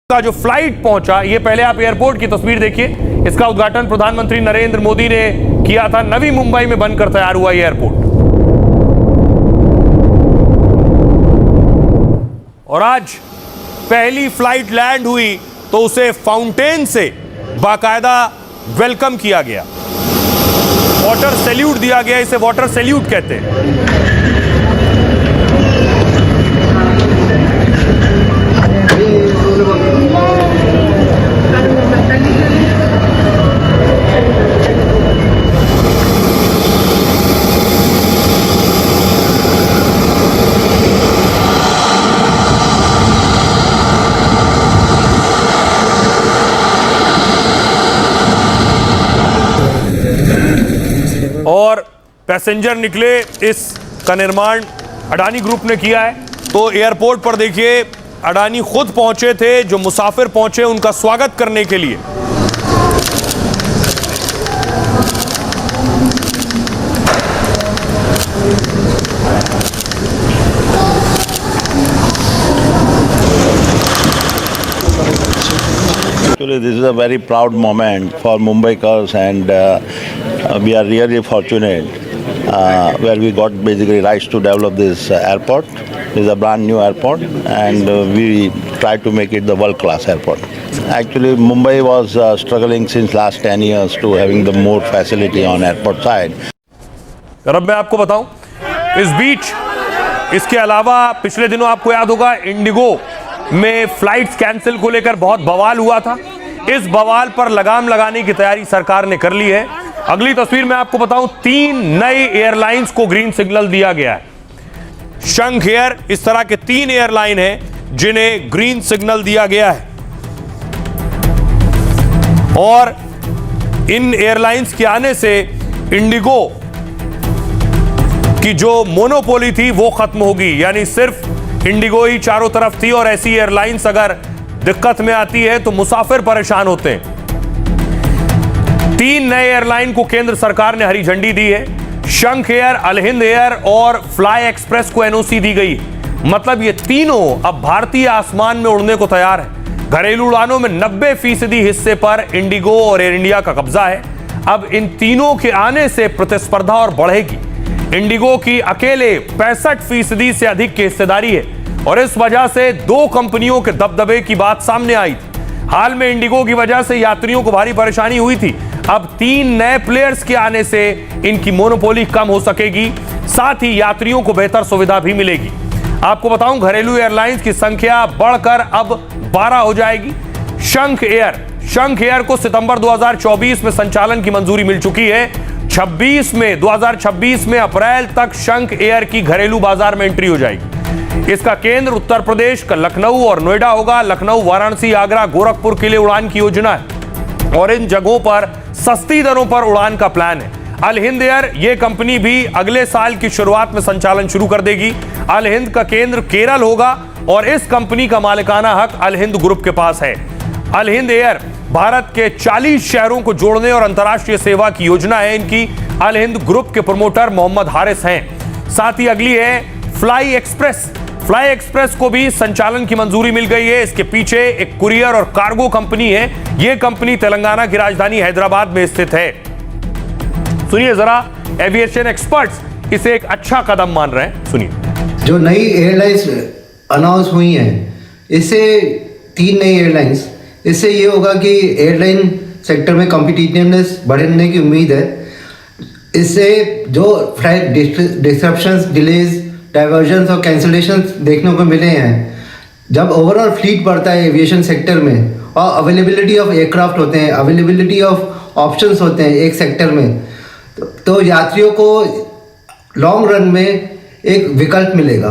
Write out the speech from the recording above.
का जो फ्लाइट पहुंचा, ये पहले आप एयरपोर्ट की तस्वीर देखिए। इसका उद्घाटन प्रधानमंत्री नरेंद्र मोदी ने किया था। नवी मुंबई में बनकर तैयार हुआ ये एयरपोर्ट, और आज पहली फ्लाइट लैंड हुई तो उसे फाउंटेन से बाकायदा वेलकम किया गया, वाटर सैल्यूट दिया गया। इसे वाटर सैल्यूट कहते हैं। और पैसेंजर निकले, इसका निर्माण अडानी ग्रुप ने किया है। तो एयरपोर्ट पर देखिए, अडानी खुद पहुंचे थे, जो मुसाफिर पहुंचे उनका स्वागत करने के लिए। Actually, this is a very proud moment for Mumbaikars, and we are really fortunate where we got basically rights to develop this airport. This is a brand new airport, and we try to make it the world-class airport. Actually, Mumbai was struggling since last 10 years to having the more facility on airport side. अब मैं आपको बताऊं, इस बीच इसके अलावा पिछले दिनों आपको याद होगा, इंडिगो में फ्लाइट्स कैंसिल को लेकर बहुत बवाल हुआ था। इस बवाल पर लगाम लगाने की तैयारी सरकार ने कर ली है। अगली तस्वीर में आपको बताऊं, 3 नए एयरलाइंस को ग्रीन सिग्नल दिया गया है। शंख एयर, इस तरह के 3 एयरलाइन हैं जिन्हें ग्रीन सिग्नल दिया गया है, और इन एयरलाइंस के आने से इंडिगो की जो मोनोपोली थी वो खत्म होगी। यानी सिर्फ इंडिगो ही चारों तरफ थी, और ऐसी एयरलाइंस अगर दिक्कत में आती है तो मुसाफिर परेशान होते हैं। 3 नए एयरलाइन को केंद्र सरकार ने हरी झंडी दी है। शंख एयर, अलहिंद एयर और फ्लाई एक्सप्रेस को एनओसी दी गई। मतलब ये तीनों अब भारतीय आसमान में उड़ने को तैयार है। घरेलू उड़ानों में 90% हिस्से पर इंडिगो और एयर इंडिया का कब्जा है। अब इन तीनों के आने से प्रतिस्पर्धा और बढ़ेगी। इंडिगो की अकेले 65% से अधिक की हिस्सेदारी है, और इस वजह से 2 कंपनियों के दबदबे की बात सामने आई थी। हाल में इंडिगो की वजह से यात्रियों को भारी परेशानी हुई थी। अब 3 नए प्लेयर्स के आने से इनकी मोनोपोली कम हो सकेगी, साथ ही यात्रियों को बेहतर सुविधा भी मिलेगी। आपको बताऊं, घरेलू एयरलाइंस की संख्या बढ़कर अब 12 हो जाएगी। शंख एयर को सितंबर 2024 में संचालन की मंजूरी मिल चुकी है। 2026 में अप्रैल तक शंख एयर की घरेलू बाजार में एंट्री हो जाएगी। इसका केंद्र उत्तर प्रदेश का लखनऊ और नोएडा होगा। लखनऊ, वाराणसी, आगरा, गोरखपुर के लिए उड़ान की योजना है, और इन जगहों पर सस्ती दरों पर उड़ान का प्लान है। अलहिंद एयर, ये कंपनी भी अगले साल की शुरुआत में संचालन शुरू कर देगी। अलहिंद का केंद्र केरल होगा, और इस कंपनी का मालिकाना हक अलहिंद ग्रुप के पास है। अलहिंद एयर भारत के 40 शहरों को जोड़ने और अंतर्राष्ट्रीय सेवा की योजना है इनकी। अलहिंद ग्रुप के प्रमोटर मोहम्मद हारिस हैं। साथ ही अगली है फ्लाई एक्सप्रेस को भी संचालन की मंजूरी मिल गई है। इसके पीछे एक कुरियर और कार्गो कंपनी है। यह कंपनी तेलंगाना की राजधानी हैदराबाद में स्थित है। सुनिए जरा, एविएशन एक्सपर्ट्स इसे एक अच्छा कदम मान रहे हैं। सुनिए। जो नई एयरलाइंस अनाउंस हुई हैं, इससे 3 नई एयरलाइंस, इससे ये होगा कि एयरलाइन सेक्टर में कॉम्पिटिटिवनेस बढ़ने की उम्मीद है। इससे जो फ्लाइट डिसरप्शंस, डिलेज, डाइवर्जन्स और कैंसिलेशंस देखने को मिले हैं, जब ओवरऑल फ्लीट बढ़ता है एविएशन सेक्टर में, और अवेलेबिलिटी ऑफ एयरक्राफ्ट होते हैं, अवेलेबिलिटी ऑफ ऑप्शंस होते हैं एक सेक्टर में, तो यात्रियों को लॉन्ग रन में एक विकल्प मिलेगा।